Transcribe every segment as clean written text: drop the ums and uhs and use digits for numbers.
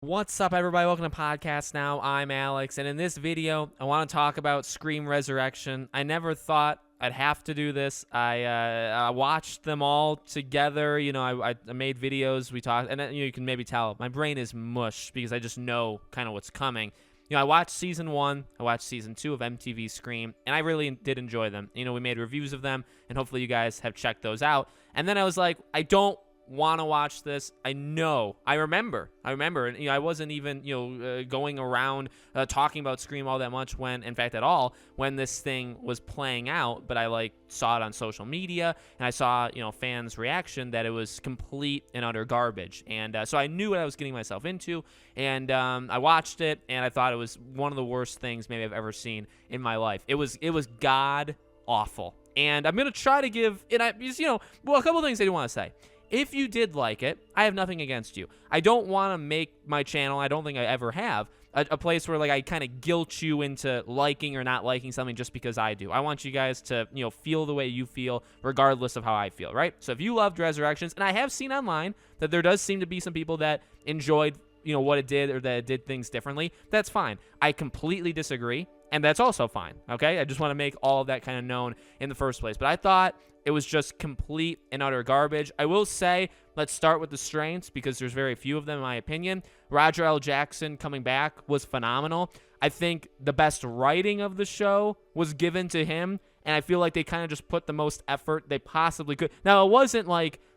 What's up, everybody? Welcome to Podcast Now. I'm Alex, and in this video, I want to talk about Scream Resurrection. I never thought I'd have to do this. I watched them all together. I made videos. We talked, and you can maybe tell my brain is mush because I just know kind of what's coming. I watched season 1, I watched season 2 of MTV Scream, and I really did enjoy them. We made reviews of them, and hopefully you guys have checked those out. And then I was like, I don't want to watch this. I remember, and I wasn't even going around talking about Scream all that much at all when this thing was playing out, but I saw it on social media, and I saw fans' reaction that it was complete and utter garbage, and so I knew what I was getting myself into, and I watched it, and I thought it was one of the worst things maybe I've ever seen in my life. It was god awful, and I'm gonna try to give it. A couple things I do want to say. If you did like it, I have nothing against you. I don't want to make my channel, I don't think I ever have, a place where I kind of guilt you into liking or not liking something just because I do. I want you guys to, feel the way you feel regardless of how I feel, right? So if you loved Resurrections, and I have seen online that there does seem to be some people that enjoyed, what it did or that it did things differently, that's fine. I completely disagree, and that's also fine, okay? I just want to make all of that kind of known in the first place. But I thought it was just complete and utter garbage. I will say, let's start with the strengths because there's very few of them in my opinion. Roger L. Jackson coming back was phenomenal. I think the best writing of the show was given to him, and I feel like they kind of just put the most effort they possibly could. Now, it wasn't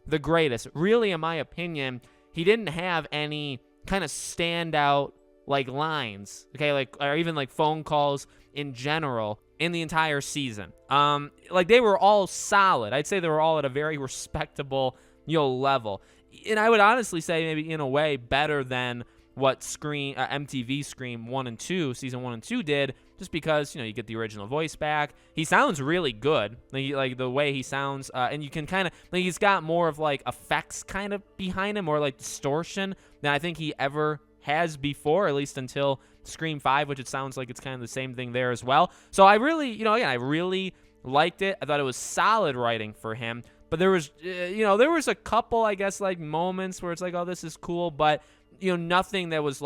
the greatest. Really, in my opinion, he didn't have any kind of standout lines, okay, or even phone calls in general in the entire season. They were all solid. I'd say they were all at a very respectable level, and I would honestly say maybe in a way better than what MTV Scream 1 and 2 season 1 and 2 did, just because you get the original voice back. He sounds really good, like the way he sounds, and you can kind of he's got more of effects kind of behind him, more distortion than I think he ever has before, at least until Scream 5, which it sounds like it's kind of the same thing there as well. So I really, again, I really liked it. I thought it was solid writing for him, but there was, there was a couple, I guess, moments where it's oh, this is cool, but nothing that was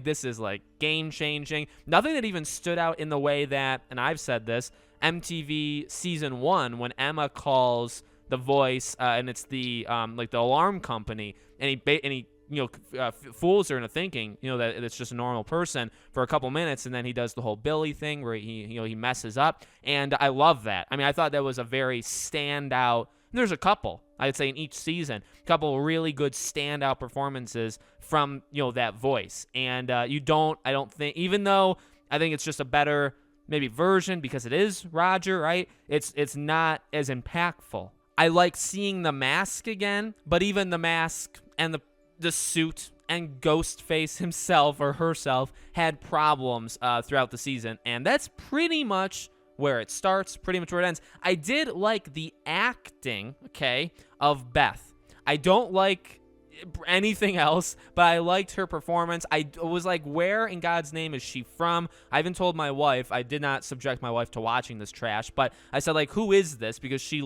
this is game changing. Nothing that even stood out in the way that, and I've said this, MTV season 1 when Emma calls the voice, and it's the the alarm company, and he fools her into thinking, that it's just a normal person for a couple minutes, and then he does the whole Billy thing where he messes up, and I love that. I mean, I thought that was a very standout. There's a couple, I'd say, in each season, a couple really good standout performances from that voice, and I don't think, even though I think it's just a better maybe version because it is Roger, right? It's not as impactful. I like seeing the mask again, but even the mask and the suit and Ghostface himself or herself had problems throughout the season, and that's pretty much where it starts, pretty much where it ends. I did like the acting, okay, of Beth. I don't like anything else, but I liked her performance. I was where in God's name is she from? I even told my wife, I did not subject my wife to watching this trash, but I said who is this? Because she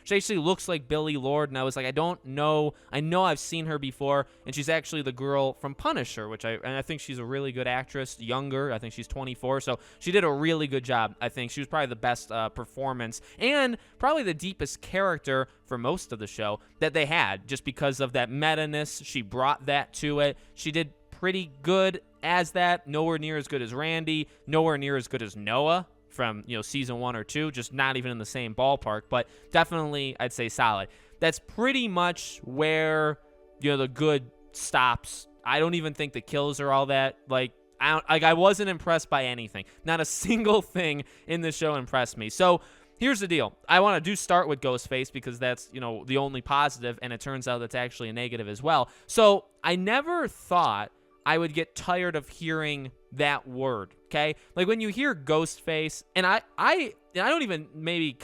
actually looks like Billy Lord, and I was I don't know. I know I've seen her before, and she's actually the girl from Punisher, and I think she's a really good actress, younger. I think she's 24, so she did a really good job. I think she was probably the best performance, and probably the deepest character for most of the show that they had, just because of that meta-ness. She brought that to it. She did pretty good as that. Nowhere near as good as Randy. Nowhere near as good as Noah from season 1 or 2. Just not even in the same ballpark, but definitely I'd say solid. That's pretty much where the good stops. I don't even think the kills are all that I wasn't impressed by anything. Not a single thing in the show impressed me. So here's the deal. I want to start with Ghostface because that's, the only positive, and it turns out that's actually a negative as well. So I never thought I would get tired of hearing that word, okay? When you hear Ghostface, and I don't even maybe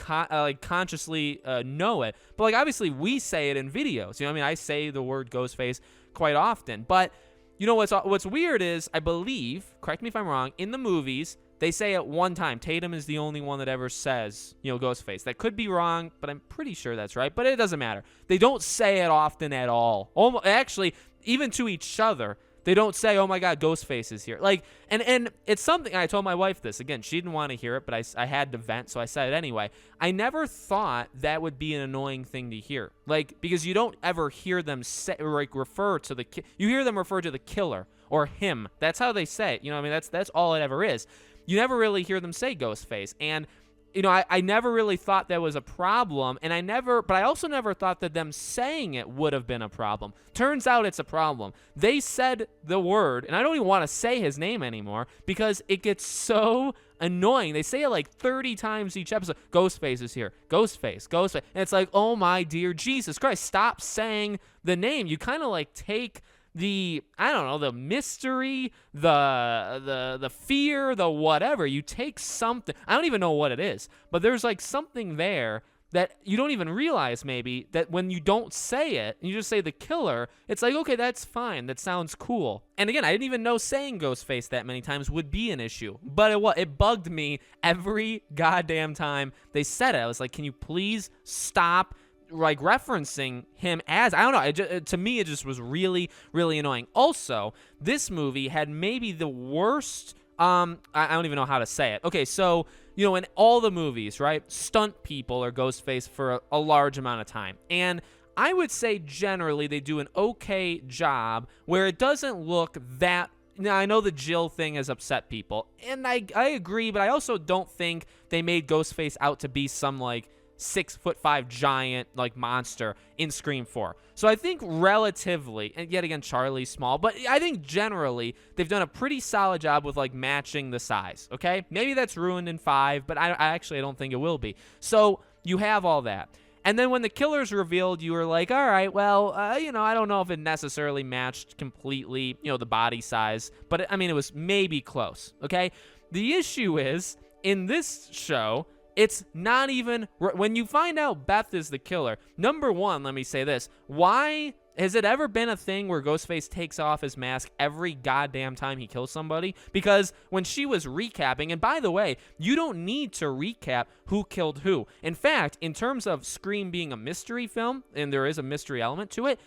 consciously know it, but obviously we say it in videos. I say the word Ghostface quite often, but what's weird is, I believe, correct me if I'm wrong, in the movies, they say it one time. Tatum is the only one that ever says, Ghostface. That could be wrong, but I'm pretty sure that's right. But it doesn't matter. They don't say it often at all. Actually, even to each other, They don't say, oh my God, Ghostface is here. Like, and it's something, I told my wife this. Again, she didn't want to hear it, but I had to vent, so I said it anyway. I never thought that would be an annoying thing to hear. Like, because you don't ever hear them say, or like, refer to the, you hear them refer to the killer or him. That's how they say it. You know what I mean? That's all it ever is. You never really hear them say Ghostface. And you know, I never really thought that was a problem, and but I also never thought that them saying it would have been a problem. Turns out it's a problem. They said the word, and I don't even want to say his name anymore because it gets so annoying. They say it like 30 times each episode. Ghostface is here. Ghostface, Ghostface. And it's like, oh my dear Jesus Christ, stop saying the name. You kind of like take the, I don't know, the mystery, the fear, the whatever. You take something, I don't even know what it is, but there's like something there that you don't even realize maybe, that when you don't say it, and you just say the killer, it's like, okay, that's fine. That sounds cool. And again, I didn't even know saying Ghostface that many times would be an issue, but it bugged me every goddamn time they said it. I was like, can you please stop like referencing him as, I don't know, to me it just was really, really annoying. Also, this movie had maybe the worst, I don't even know how to say it. Okay, so, you know, in all the movies, right, stunt people are Ghostface for a large amount of time. And I would say generally they do an okay job where it doesn't look that. Now, I know the Jill thing has upset people, and I agree, but I also don't think they made Ghostface out to be some, like, 6'5" giant like monster in Scream 4. So I think relatively, and yet again Charlie's small, but I think generally they've done a pretty solid job with like matching the size. Okay, maybe that's ruined in 5, but I actually don't think it will be. So you have all that, and then when the killer's revealed, you were like, all right, well, you know, I don't know if it necessarily matched completely, you know, the body size, but I mean it was maybe close. Okay, the issue is in this show, it's not even, when you find out Beth is the killer, number one, let me say this, why has it ever been a thing where Ghostface takes off his mask every goddamn time he kills somebody? Because when she was recapping, and by the way, you don't need to recap who killed who. In fact, in terms of Scream being a mystery film, and there is a mystery element to it,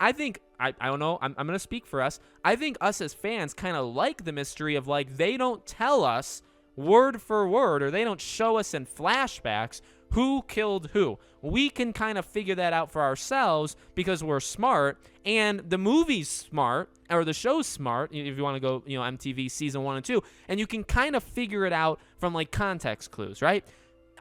I think, I don't know, I'm going to speak for us, I think us as fans kind of like the mystery of like, they don't tell us word for word, or they don't show us in flashbacks who killed who. We can kind of figure that out for ourselves because we're smart, and the movie's smart, or the show's smart, if you want to go, you know, MTV season 1 and 2, and you can kind of figure it out from like context clues, right?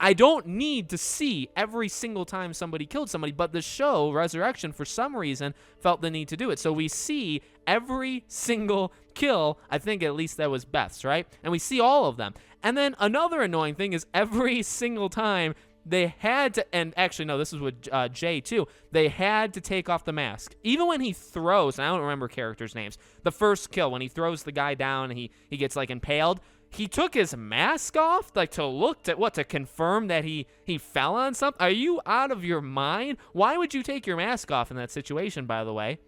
I don't need to see every single time somebody killed somebody, but the show, Resurrection, for some reason, felt the need to do it. So we see every single kill. I think at least that was Beth's, right? And we see all of them. And then another annoying thing is every single time they had to, and actually, no, this is with Jay too, they had to take off the mask. Even when he throws, and I don't remember characters' names, the first kill, when he throws the guy down and he gets like impaled, he took his mask off, like to look at what, to confirm that he fell on something. Are you out of your mind? Why would you take your mask off in that situation, by the way?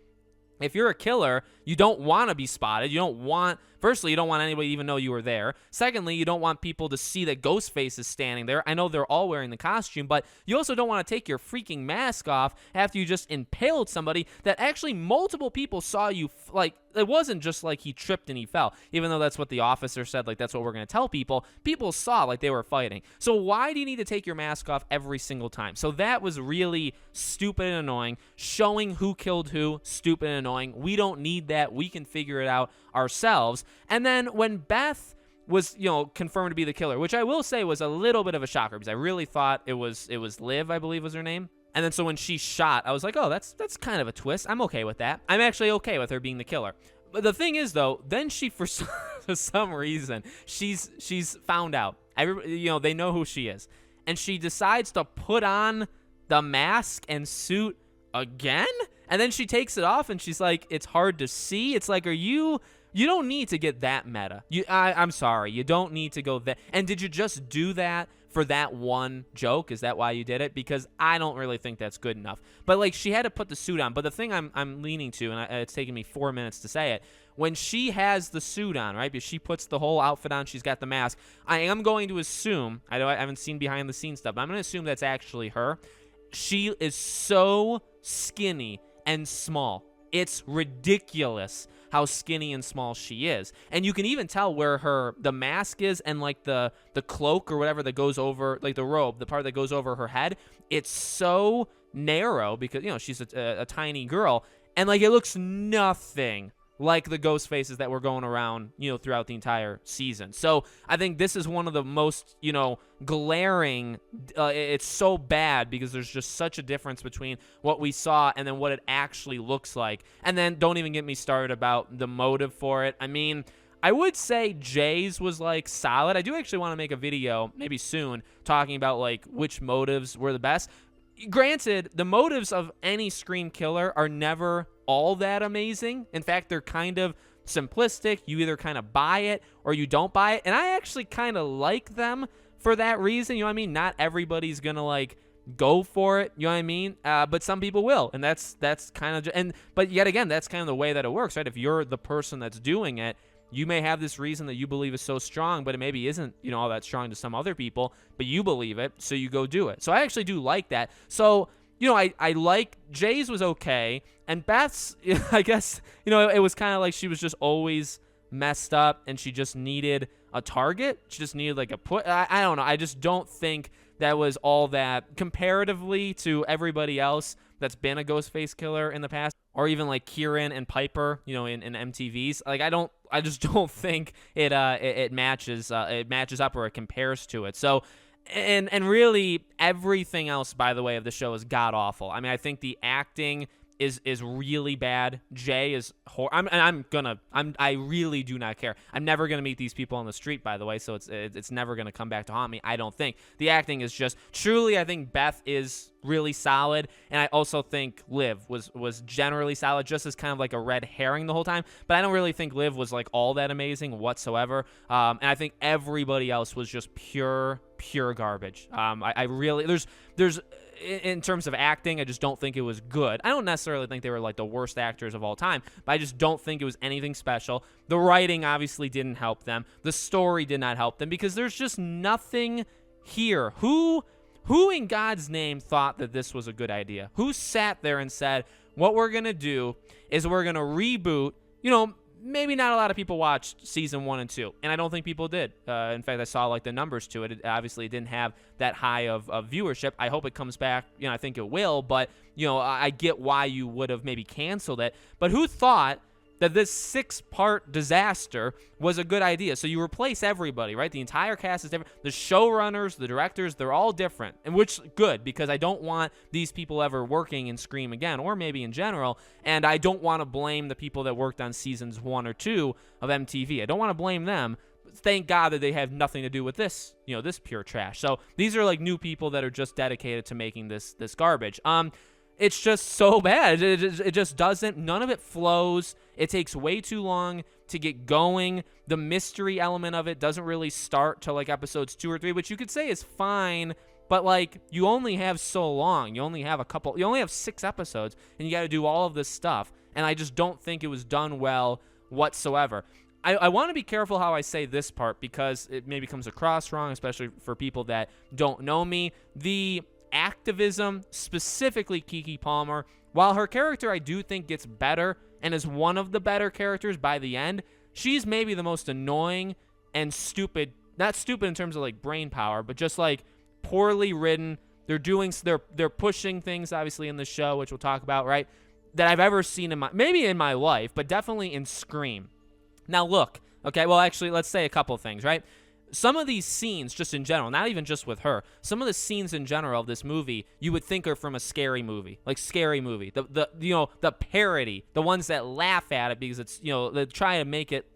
If you're a killer, you don't want to be spotted. You don't want, firstly, you don't want anybody to even know you were there. Secondly, you don't want people to see that Ghostface is standing there. I know they're all wearing the costume, but you also don't want to take your freaking mask off after you just impaled somebody that actually multiple people saw you, like, it wasn't just like he tripped and he fell, even though that's what the officer said, like that's what we're going to tell people. People saw like they were fighting. So why do you need to take your mask off every single time? So that was really stupid and annoying. Showing who killed who, stupid and annoying. We don't need that. We can figure it out ourselves. And then when Beth was, you know, confirmed to be the killer, which I will say was a little bit of a shocker because I really thought it was Liv, I believe was her name. And then so when she shot, I was like, oh, that's kind of a twist. I'm okay with that. I'm actually okay with her being the killer. But the thing is, though, then she, for some reason, she's found out. You know, they know who she is. And she decides to put on the mask and suit again? And then she takes it off and she's like, it's hard to see. It's like, you don't need to get that meta. I'm sorry. You don't need to go that. And did you just do that for that one joke? Is that why you did it? Because I don't really think that's good enough. But like, she had to put the suit on. But the thing I'm leaning to, and it's taken me 4 minutes to say it, when she has the suit on, right? Because she puts the whole outfit on, she's got the mask. I am going to assume, I haven't seen behind the scenes stuff, but I'm going to assume that's actually her. She is so skinny and small. It's ridiculous how skinny and small she is. And you can even tell where the mask is, and like the cloak or whatever that goes over, like the robe, the part that goes over her head, it's so narrow because, she's a tiny girl, and like it looks nothing like the ghost faces that were going around, throughout the entire season. So I think this is one of the most, glaring. It's so bad because there's just such a difference between what we saw and then what it actually looks like. And then don't even get me started about the motive for it. I mean, I would say Jay's was like solid. I do actually want to make a video maybe soon talking about like which motives were the best. Granted, the motives of any Scream killer are never all that amazing. In fact, they're kind of simplistic. You either kind of buy it or you don't buy it. And I actually kind of like them for that reason. You know what I mean? Not everybody's going to like go for it. You know what I mean? But some people will. And that's kind of, but yet again, that's kind of the way that it works, right? If you're the person that's doing it, you may have this reason that you believe is so strong, but it maybe isn't, all that strong to some other people, but you believe it, so you go do it. So I actually do like that. So, I like Jay's was okay, and Beth's, I guess, it was kind of like she was just always messed up, and she just needed a target. She just needed like a put. I don't know. I just don't think that was all that comparatively to everybody else that's been a Ghostface killer in the past, or even like Kieran and Piper, in MTV's. Like I just don't think it matches up or it compares to it. So, and really everything else, by the way, of the show is god awful. I mean, I think the acting is really bad. Jay is I really do not care. I'm never gonna meet these people on the street, by the way, so it's never gonna come back to haunt me. I don't think the acting is just truly. I think Beth is really solid, and I also think Liv was generally solid, just as kind of like a red herring the whole time. But I don't really think Liv was like all that amazing whatsoever. And I think everybody else was just pure garbage. I really there's in terms of acting, I just don't think it was good. I don't necessarily think they were like the worst actors of all time, but I just don't think it was anything special. The writing obviously didn't help them. The story did not help them because there's just nothing here. Who in God's name thought that this was a good idea? Who sat there and said, what we're going to do is we're going to reboot, maybe not a lot of people watched season 1 and 2, and I don't think people did. In fact, I saw like the numbers to it. It obviously didn't have that high of viewership. I hope it comes back. I think it will, but I get why you would have maybe canceled it. But who thought that this 6-part disaster was a good idea? So you replace everybody, right? The entire cast is different. The showrunners, the directors, they're all different, and which good, because I don't want these people ever working in Scream again, or maybe in general, and I don't want to blame the people that worked on seasons 1 or 2 of MTV. I don't want to blame them. Thank God that they have nothing to do with this, this pure trash. So these are like new people that are just dedicated to making this garbage. It's just so bad. It just doesn't. None of it flows. It takes way too long to get going. The mystery element of it doesn't really start till like episodes 2 or 3, which you could say is fine. But like, you only have so long. You only have 6 episodes, and you got to do all of this stuff. And I just don't think it was done well whatsoever. I want to be careful how I say this part because it maybe comes across wrong, especially for people that don't know me. The activism, specifically Keke Palmer, while her character I do think gets better and is one of the better characters by the end, she's maybe the most annoying and stupid. Not stupid in terms of like brain power, but just like poorly written. They're pushing things obviously in the show, which we'll talk about, right, that I've ever seen in my life, but definitely in Scream. Now look, okay, well actually let's say a couple things, right? Some of these scenes, just in general, not even just with her, some of the scenes in general of this movie, you would think are from a scary movie, like Scary Movie. The parody, the ones that laugh at it because it's, they try to make it,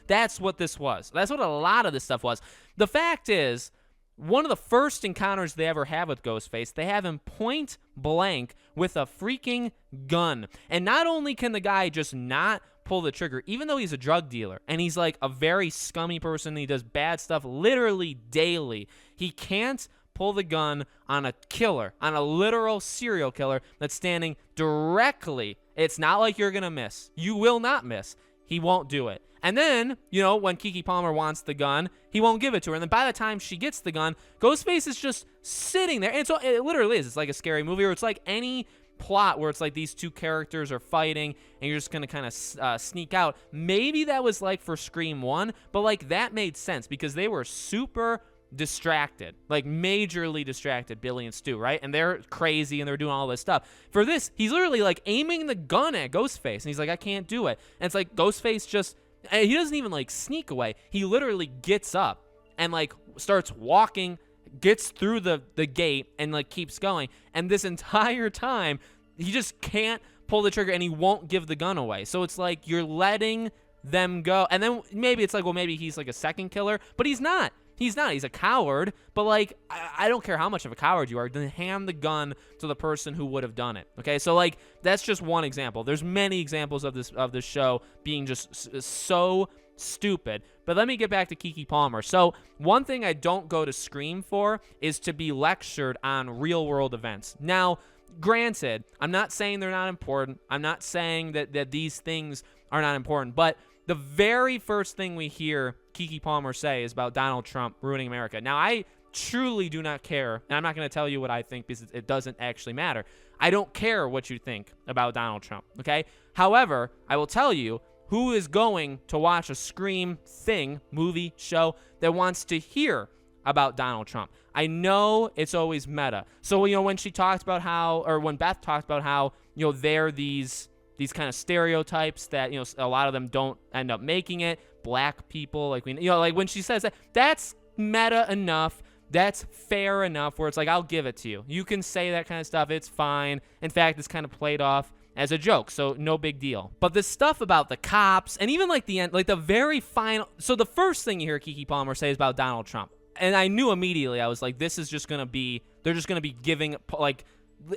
that's what this was. That's what a lot of this stuff was. The fact is, one of the first encounters they ever have with Ghostface, they have him point blank with a freaking gun. And not only can the guy just not pull the trigger, even though he's a drug dealer and he's like a very scummy person, he does bad stuff literally daily, he can't pull the gun on a killer, on a literal serial killer that's standing directly. It's not like you're gonna miss. You will not miss. He won't do it. And then, when Keke Palmer wants the gun, he won't give it to her. And then by the time she gets the gun, Ghostface is just sitting there. And so it literally is. It's like a scary movie, or it's like any plot where it's like these two characters are fighting and you're just gonna kind of sneak out. Maybe that was like for Scream 1, but like that made sense because they were super distracted, like majorly distracted, Billy and Stu, right? And they're crazy and they're doing all this stuff. For this, he's literally like aiming the gun at Ghostface and he's like, I can't do it. And it's like Ghostface just, he doesn't even like sneak away. He literally gets up and like starts walking, gets through the gate and like keeps going. And this entire time, he just can't pull the trigger and he won't give the gun away. So it's like you're letting them go. And then maybe it's like, well, maybe he's like a second killer, but he's not. He's not. He's a coward. But like, I don't care how much of a coward you are. Then hand the gun to the person who would have done it. Okay, so like that's just one example. There's many examples of this show being just so stupid. But let me get back to Keke Palmer. So one thing I don't go to Scream for is to be lectured on real world events. Now, granted, I'm not saying they're not important. I'm not saying that these things are not important. But the very first thing we hear Keke Palmer say is about Donald Trump ruining America. Now, I truly do not care, and I'm not going to tell you what I think because it doesn't actually matter. I don't care what you think about Donald Trump, okay? However, I will tell you who is going to watch a Scream thing, movie, show, that wants to hear about Donald Trump. I know it's always meta. So, you know, when she talks about how, or when Beth talks about how, you know, they're these kind of stereotypes that, you know, a lot of them don't end up making it. Black people, like, we, you know, like when she says that, that's meta enough. That's fair enough where it's like, I'll give it to you. You can say that kind of stuff. It's fine. In fact, it's kind of played off as a joke, so no big deal. But the stuff about the cops and even like the end, like the very final, so the first thing you hear Keke Palmer say is about Donald Trump. And I knew immediately, I was like, this is just going to be, they're just going to be giving, like,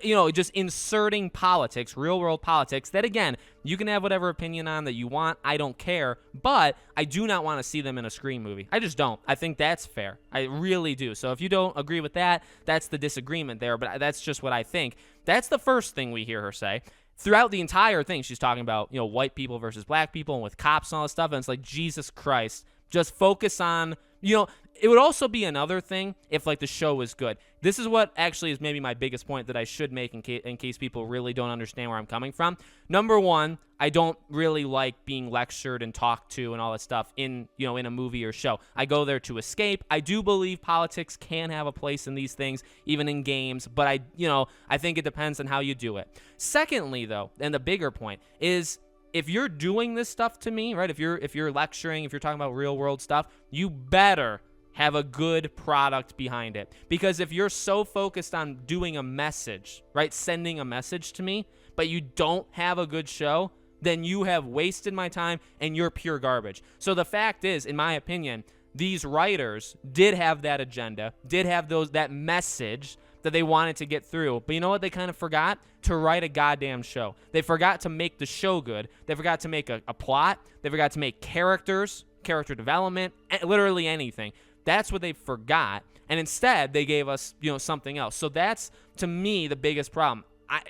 you know, just inserting politics, real world politics, that again, you can have whatever opinion on that you want. I don't care, but I do not want to see them in a Scream movie. I just don't. I think that's fair. I really do. So if you don't agree with that, that's the disagreement there, but that's just what I think. That's the first thing we hear her say. Throughout the entire thing, she's talking about, you know, white people versus black people and with cops and all this stuff, and it's like, Jesus Christ, just focus on, you know, it would also be another thing if, like, the show was good. This is what actually is maybe my biggest point that I should make in case people really don't understand where I'm coming from. Number one, I don't really like being lectured and talked to and all that stuff in, you know, in a movie or show. I go there to escape. I do believe politics can have a place in these things, even in games, but I think it depends on how you do it. Secondly, though, and the bigger point is, if you're doing this stuff to me, right, if you're lecturing, if you're talking about real world stuff, you better have a good product behind it. Because if you're so focused on doing a message, right, sending a message to me, but you don't have a good show, then you have wasted my time and you're pure garbage. So the fact is, in my opinion, these writers did have that agenda, did have that message that they wanted to get through. But you know what they kind of forgot? To write a goddamn show. They forgot to make the show good. They forgot to make a plot. They forgot to make characters, character development, literally anything. That's what they forgot. And instead, they gave us, you know, something else. So that's, to me, the biggest problem.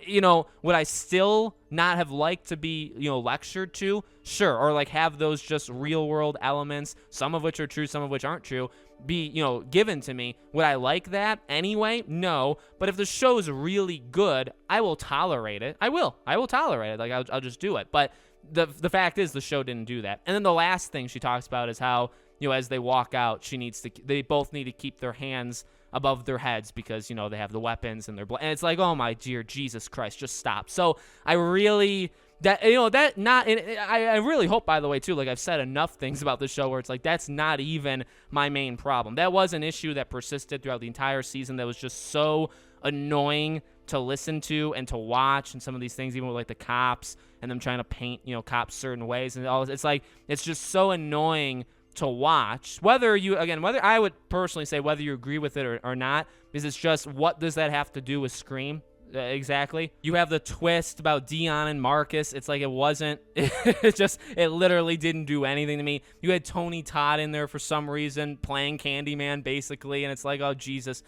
Would I still not have liked to be, you know, lectured to? Sure. Or like have those just real world elements, some of which are true, some of which aren't true, be, you know, given to me. Would I like that anyway? No. But if the show is really good, I will tolerate it. I will tolerate it. Like, I'll just do it. But the fact is, the show didn't do that. And then the last thing she talks about is how, you know, as they walk out, they both need to keep their hands above their heads because, you know, they have the weapons and and it's like, oh my dear Jesus Christ, just stop. So I really, I really hope, by the way, too, like I've said enough things about the show where it's like, that's not even my main problem. That was an issue that persisted throughout the entire season that was just so annoying to listen to and to watch, and some of these things, even with like the cops and them trying to paint, you know, cops certain ways and all. It's like, it's just so annoying to watch. Whether I would personally say whether you agree with it or not, because it's just, what does that have to do with Scream? Exactly. You have the twist about Dion and Marcus. It's like, it wasn't, it literally didn't do anything to me. You had Tony Todd in there for some reason playing Candyman basically, and it's like, oh Jesus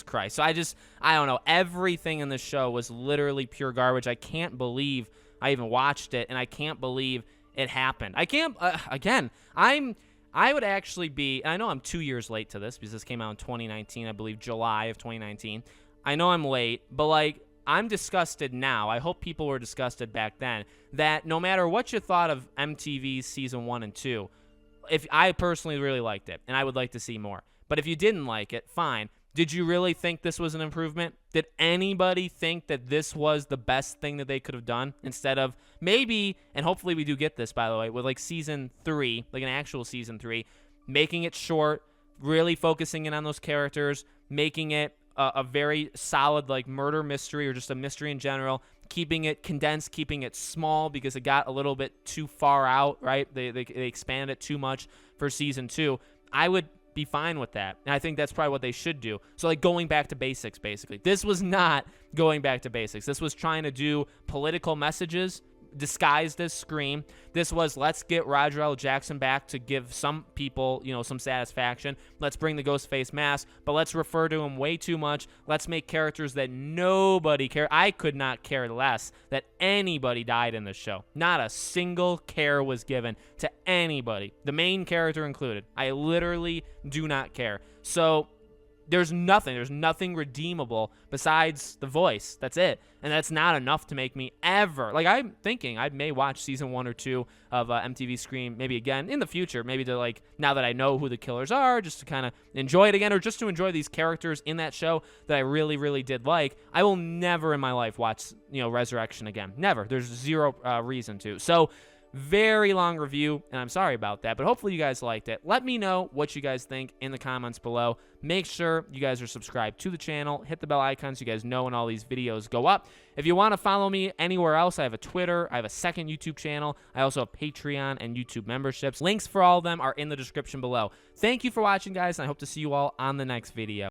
Christ. So I don't know. Everything in the show was literally pure garbage. I can't believe I even watched it, and I can't believe it happened. I can't, I would actually be, and I know I'm 2 years late to this because this came out in 2019, I believe July of 2019. I know I'm late, but like, I'm disgusted now. I hope people were disgusted back then that no matter what you thought of MTV's season 1 and 2, if I personally really liked it and I would like to see more. But if you didn't like it, fine. Did you really think this was an improvement? Did anybody think that this was the best thing that they could have done instead of maybe, and hopefully we do get this, by the way, with like season 3, like an actual season 3, making it short, really focusing in on those characters, making it a very solid like murder mystery or just a mystery in general, keeping it condensed, keeping it small because it got a little bit too far out, right? They expanded it too much for season 2. I would be fine with that. And I think that's probably what they should do. So like going back to basics, basically. This was not going back to basics. This was trying to do political messages disguised as Scream. This was, let's get Roger L. Jackson back to give some people, you know, some satisfaction. Let's bring the Ghostface mask, but let's refer to him way too much. Let's make characters that nobody care. I could not care less that anybody died in this show. Not a single care was given to anybody, the main character included. I literally do not care. So there's nothing redeemable besides the voice. That's it. And that's not enough to make me ever, like, I'm thinking I may watch season 1 or 2 of MTV Scream maybe again in the future, maybe to, like, now that I know who the killers are, just to kind of enjoy it again, or just to enjoy these characters in that show that I really, really did like. I will never in my life watch, you know, Resurrection again. Never. There's zero reason to. So very long review, and I'm sorry about that, but hopefully you guys liked it. Let me know what you guys think in the comments below. Make sure you guys are subscribed to the channel. Hit the bell icon so you guys know when all these videos go up. If you want to follow me anywhere else, I have a Twitter. I have a second YouTube channel. I also have Patreon and YouTube memberships. Links for all of them are in the description below. Thank you for watching, guys, and I hope to see you all on the next video.